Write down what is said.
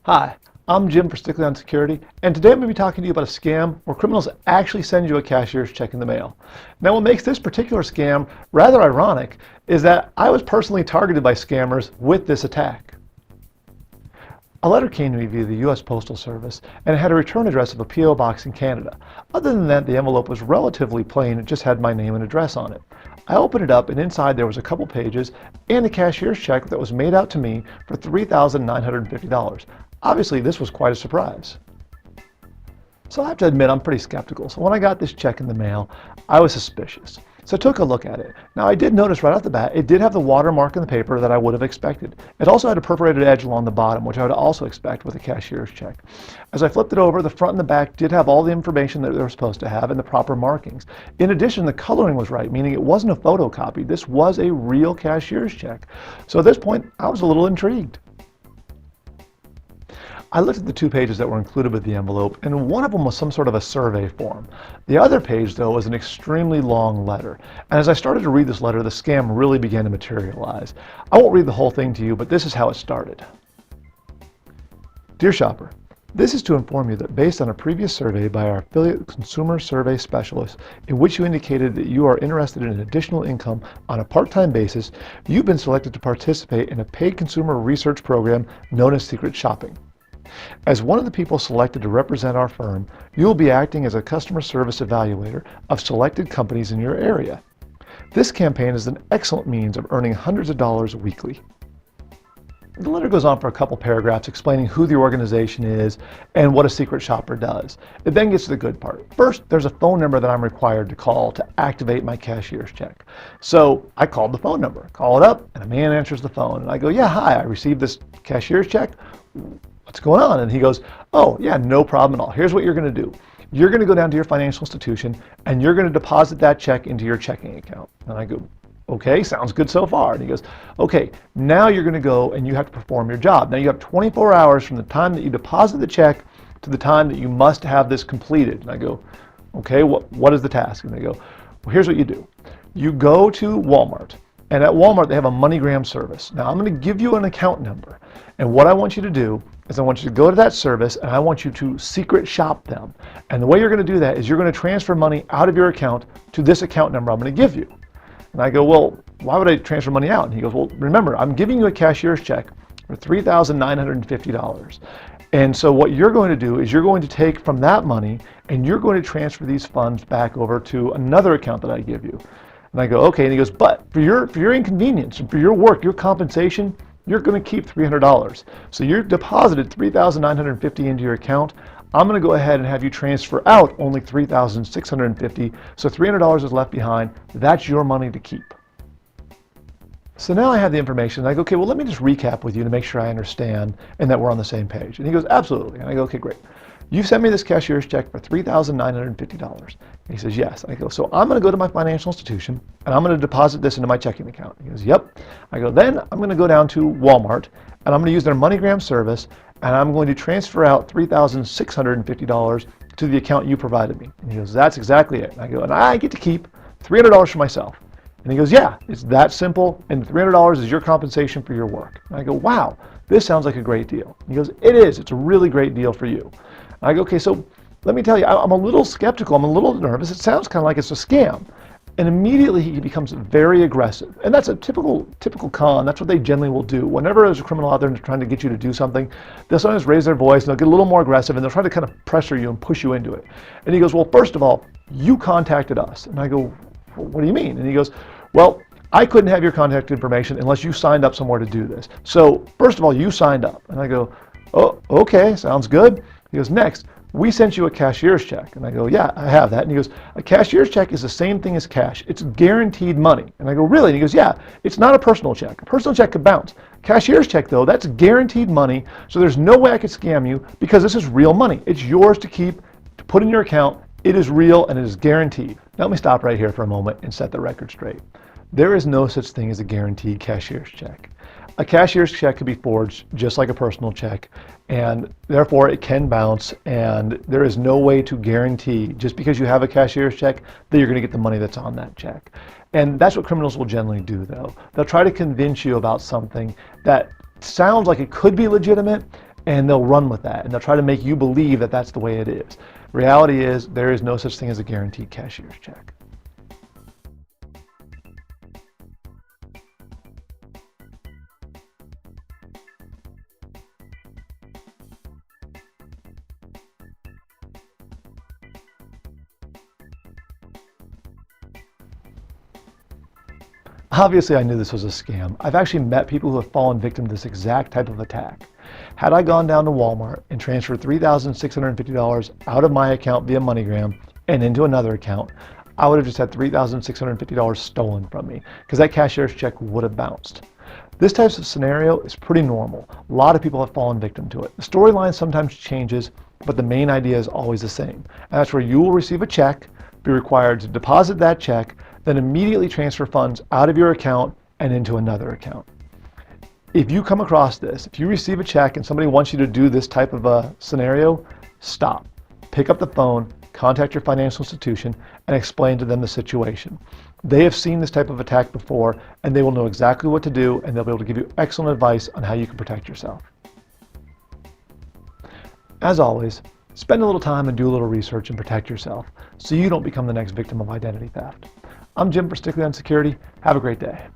Hi, I'm Jim for Strictly on Security, and today I'm going to be talking to you about a scam where criminals actually send you a cashier's check in the mail. Now, what makes this particular scam rather ironic is that I was personally targeted by scammers with this attack. A letter came to me via the U.S. Postal Service, and it had a return address of a P.O. box in Canada. Other than that, the envelope was relatively plain. It just had my name and address on it. I opened it up, and inside there was a couple pages and a cashier's check that was made out to me for $3,950. Obviously, this was quite a surprise. So I have to admit, I'm pretty skeptical. So when I got this check in the mail, I was suspicious. So I took a look at it. Now, I did notice right off the bat, it did have the watermark in the paper that I would have expected. It also had a perforated edge along the bottom, which I would also expect with a cashier's check. As I flipped it over, the front and the back did have all the information that they were supposed to have and the proper markings. In addition, the coloring was right, meaning it wasn't a photocopy. This was a real cashier's check. So at this point, I was a little intrigued. I looked at the two pages that were included with the envelope, and one of them was some sort of a survey form. The other page, though, was an extremely long letter. And as I started to read this letter, the scam really began to materialize. I won't read the whole thing to you, but this is how it started. Dear shopper, this is to inform you that based on a previous survey by our affiliate consumer survey specialist, in which you indicated that you are interested in additional income on a part-time basis, you've been selected to participate in a paid consumer research program known as Secret Shopping. As one of the people selected to represent our firm, you will be acting as a customer service evaluator of selected companies in your area. This campaign is an excellent means of earning hundreds of dollars weekly. The letter goes on for a couple paragraphs explaining who the organization is and what a secret shopper does. It then gets to the good part. First, there's a phone number that I'm required to call to activate my cashier's check. So I called the phone number, call it up, and a man answers the phone. And I go, yeah, hi, I received this cashier's check. What's going on? And he goes, oh, yeah, no problem at all. Here's what you're going to do. You're going to go down to your financial institution and you're going to deposit that check into your checking account. And I go, okay, sounds good so far. And he goes, okay, now you're going to go and you have to perform your job. Now you have 24 hours from the time that you deposit the check to the time that you must have this completed. And I go, okay, what is the task? And they go, well, here's what you do. You go to Walmart. And at Walmart, they have a MoneyGram service. Now, I'm going to give you an account number. And what I want you to do is I want you to go to that service and I want you to secret shop them. And the way you're going to do that is you're going to transfer money out of your account to this account number I'm going to give you. And I go, well, why would I transfer money out? And he goes, well, remember, I'm giving you a cashier's check for $3,950. And so what you're going to do is you're going to take from that money and you're going to transfer these funds back over to another account that I give you. And I go, okay. And he goes, but for your inconvenience and for your work, your compensation, you're going to keep $300. So you're deposited $3,950 into your account. I'm going to go ahead and have you transfer out only $3,650. So $300 is left behind. That's your money to keep. So now I have the information. And I go, okay, well, let me just recap with you to make sure I understand and that we're on the same page. And he goes, absolutely. And I go, okay, great. You've sent me this cashier's check for $3,950. And he says, yes. I go, so I'm going to go to my financial institution and I'm going to deposit this into my checking account. He goes, yep. I go, then I'm going to go down to Walmart and I'm going to use their MoneyGram service and I'm going to transfer out $3,650 to the account you provided me. And he goes, that's exactly it. And I go, and I get to keep $300 for myself. And he goes, yeah, it's that simple, and $300 is your compensation for your work. And I go, wow, this sounds like a great deal. He goes, it is. It's a really great deal for you. And I go, okay, so let me tell you, I'm a little skeptical. I'm a little nervous. It sounds kind of like it's a scam. And immediately he becomes very aggressive. And that's a typical con. That's what they generally will do. Whenever there's a criminal out there and they're trying to get you to do something, they'll sometimes raise their voice and they'll get a little more aggressive and they'll try to kind of pressure you and push you into it. And he goes, well, first of all, you contacted us. And I go, well, what do you mean? And he goes, well, I couldn't have your contact information unless you signed up somewhere to do this. So first of all, you signed up. And I go, oh, okay, sounds good. He goes, next, we sent you a cashier's check. And I go, yeah, I have that. And he goes, a cashier's check is the same thing as cash. It's guaranteed money. And I go, really? And he goes, yeah, it's not a personal check. A personal check could bounce. Cashier's check, though, that's guaranteed money. So there's no way I could scam you because this is real money. It's yours to keep, to put in your account. It is real and it is guaranteed. Now let me stop right here for a moment and set the record straight. There is no such thing as a guaranteed cashier's check. A cashier's check could be forged just like a personal check, and therefore it can bounce, and there is no way to guarantee, just because you have a cashier's check, that you're going to get the money that's on that check. And that's what criminals will generally do, though. They'll try to convince you about something that sounds like it could be legitimate, and they'll run with that, and they'll try to make you believe that that's the way it is. Reality is there is no such thing as a guaranteed cashier's check. Obviously, I knew this was a scam. I've actually met people who have fallen victim to this exact type of attack. Had I gone down to Walmart and transferred $3,650 out of my account via MoneyGram and into another account, I would have just had $3,650 stolen from me because that cashier's check would have bounced. This type of scenario is pretty normal. A lot of people have fallen victim to it. The storyline sometimes changes, but the main idea is always the same. And that's where you will receive a check, be required to deposit that check, then immediately transfer funds out of your account and into another account. If you come across this, if you receive a check and somebody wants you to do this type of a scenario, stop. Pick up the phone, contact your financial institution, and explain to them the situation. They have seen this type of attack before, and they will know exactly what to do, and they'll be able to give you excellent advice on how you can protect yourself. As always, spend a little time and do a little research and protect yourself so you don't become the next victim of identity theft. I'm Jim for Strictly on Security. Have a great day.